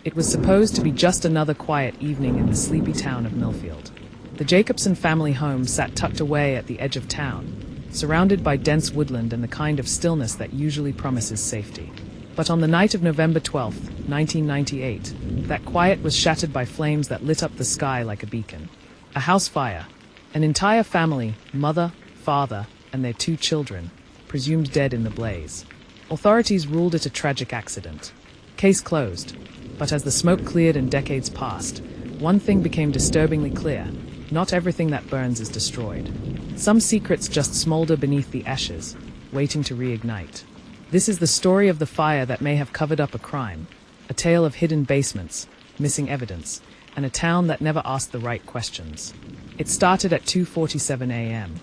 It was supposed to be just another quiet evening in the sleepy town of Millfield. The Jacobson family home sat tucked away at the edge of town, surrounded by dense woodland and the kind of stillness that usually promises safety. But on the night of November 12, 1998, that quiet was shattered by flames that lit up the sky like a beacon. A house fire. An entire family, mother, father, and their 2 children, presumed dead in the blaze. Authorities ruled it a tragic accident. Case closed. But as the smoke cleared and decades passed, one thing became disturbingly clear. Not everything that burns is destroyed. Some secrets just smolder beneath the ashes, waiting to reignite. This is the story of the fire that may have covered up a crime, a tale of hidden basements, missing evidence, and a town that never asked the right questions. It started at 2:47 a.m.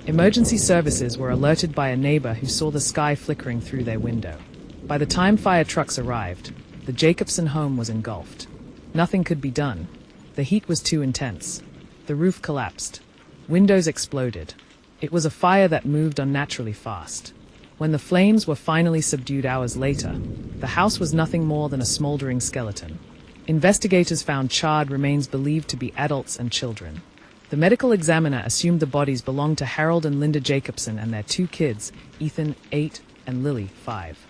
Emergency services were alerted by a neighbor who saw the sky flickering through their window. By the time fire trucks arrived, the Jacobson home was engulfed. Nothing could be done. The heat was too intense. The roof collapsed. Windows exploded. It was a fire that moved unnaturally fast. When the flames were finally subdued hours later, the house was nothing more than a smoldering skeleton. Investigators found charred remains believed to be adults and children. The medical examiner assumed the bodies belonged to Harold and Linda Jacobson and their 2 kids, Ethan, 8, and Lily, 5.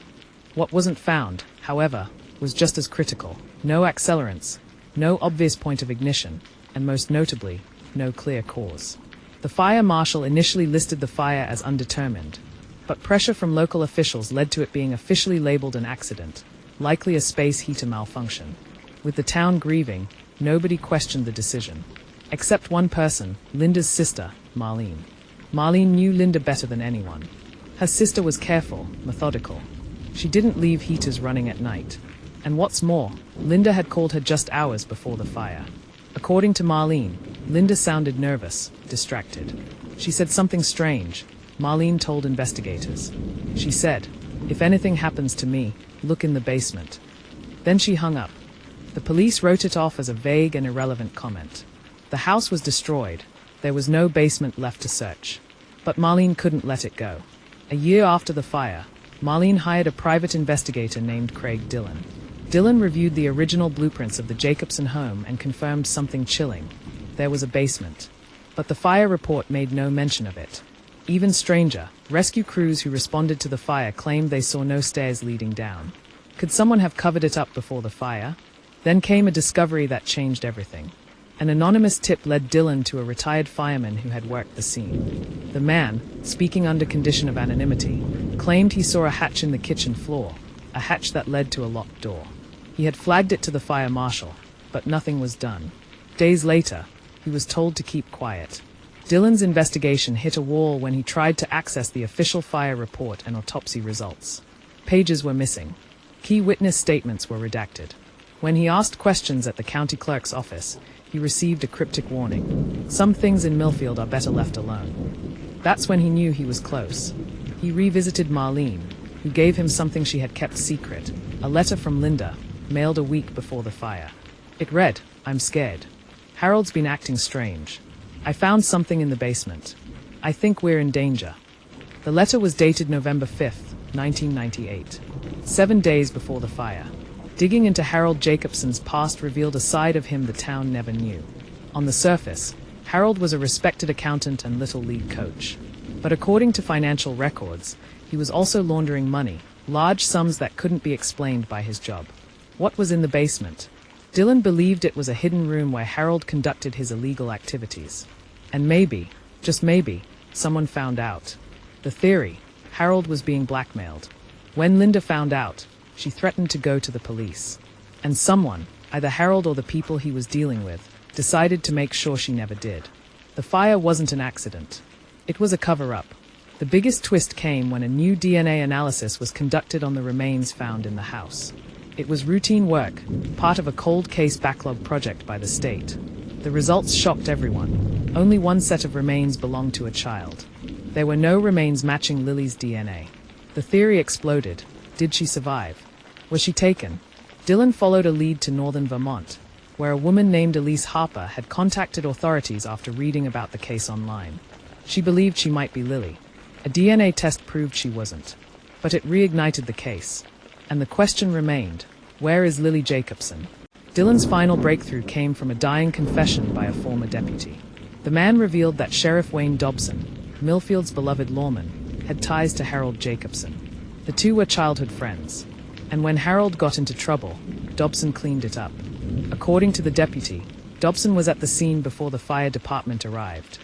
What wasn't found, however, was just as critical. No accelerants, no obvious point of ignition, and most notably, no clear cause. The fire marshal initially listed the fire as undetermined, but pressure from local officials led to it being officially labeled an accident, likely a space heater malfunction. With the town grieving, nobody questioned the decision. Except one person, Linda's sister, Marlene. Marlene knew Linda better than anyone. Her sister was careful, methodical. She didn't leave heaters running at night. And what's more, Linda had called her just hours before the fire. According to Marlene, Linda sounded nervous, distracted. She said something strange. Marlene told investigators. She said, "If anything happens to me, look in the basement." Then she hung up. The police wrote it off as a vague and irrelevant comment. The house was destroyed. There was no basement left to search. But Marlene couldn't let it go. A year after the fire, Marlene hired a private investigator named Craig Dillon. Dillon reviewed the original blueprints of the Jacobson home and confirmed something chilling. There was a basement. But the fire report made no mention of it. Even stranger, rescue crews who responded to the fire claimed they saw no stairs leading down. Could someone have covered it up before the fire? Then came a discovery that changed everything. An anonymous tip led Dillon to a retired fireman who had worked the scene. The man, speaking under condition of anonymity, claimed he saw a hatch in the kitchen floor, a hatch that led to a locked door. He had flagged it to the fire marshal, but nothing was done. Days later, he was told to keep quiet. Dillon's investigation hit a wall when he tried to access the official fire report and autopsy results. Pages were missing. Key witness statements were redacted. When he asked questions at the county clerk's office, he received a cryptic warning. Some things in Millfield are better left alone. That's when he knew he was close. He revisited Marlene, who gave him something she had kept secret, a letter from Linda, mailed a week before the fire. It read, "I'm scared. Harold's been acting strange. I found something in the basement. I think we're in danger." The letter was dated November 5, 1998, 7 days before the fire. Digging into Harold Jacobson's past revealed a side of him the town never knew. On the surface, Harold was a respected accountant and Little League coach. But according to financial records, he was also laundering money, large sums that couldn't be explained by his job. What was in the basement? Dillon believed it was a hidden room where Harold conducted his illegal activities. And maybe, just maybe, someone found out. The theory, Harold was being blackmailed. When Linda found out, she threatened to go to the police. And someone, either Harold or the people he was dealing with, decided to make sure she never did. The fire wasn't an accident. It was a cover-up. The biggest twist came when a new DNA analysis was conducted on the remains found in the house. It was routine work, part of a cold case backlog project by the state. The results shocked everyone. Only one set of remains belonged to a child. There were no remains matching Lily's DNA. The theory exploded. Did she survive? Was she taken? Dillon followed a lead to northern Vermont, where a woman named Elise Harper had contacted authorities after reading about the case online. She believed she might be Lily. A DNA test proved she wasn't. But it reignited the case. And the question remained, where is Lily Jacobson? Dylan's final breakthrough came from a dying confession by a former deputy. The man revealed that Sheriff Wayne Dobson, Millfield's beloved lawman, had ties to Harold Jacobson. The two were childhood friends, and when Harold got into trouble, Dobson cleaned it up. According to the deputy, Dobson was at the scene before the fire department arrived.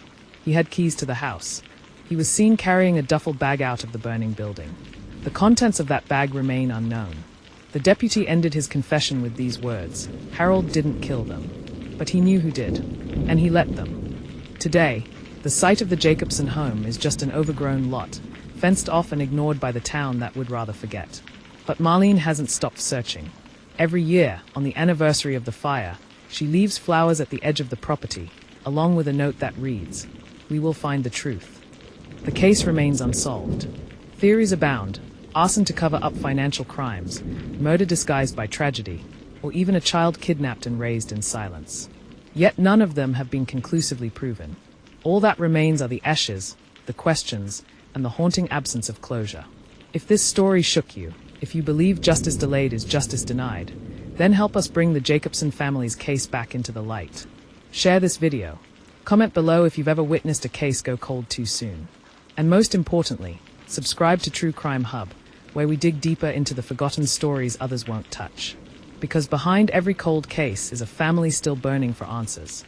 He had keys to the house. He was seen carrying a duffel bag out of the burning building. The contents of that bag remain unknown. The deputy ended his confession with these words: Harold didn't kill them, but he knew who did, and he let them. Today, the site of the Jacobson home is just an overgrown lot, fenced off and ignored by the town that would rather forget. But Marlene hasn't stopped searching. Every year, on the anniversary of the fire, she leaves flowers at the edge of the property, along with a note that reads, "We will find the truth." The case remains unsolved. Theories abound: arson to cover up financial crimes, murder disguised by tragedy, or even a child kidnapped and raised in silence. Yet none of them have been conclusively proven. All that remains are the ashes, the questions, and the haunting absence of closure. If this story shook you, if you believe justice delayed is justice denied, then help us bring the Jacobson family's case back into the light. Share this video. Comment below if you've ever witnessed a case go cold too soon. And most importantly, subscribe to True Crime Hub, where we dig deeper into the forgotten stories others won't touch. Because behind every cold case is a family still burning for answers.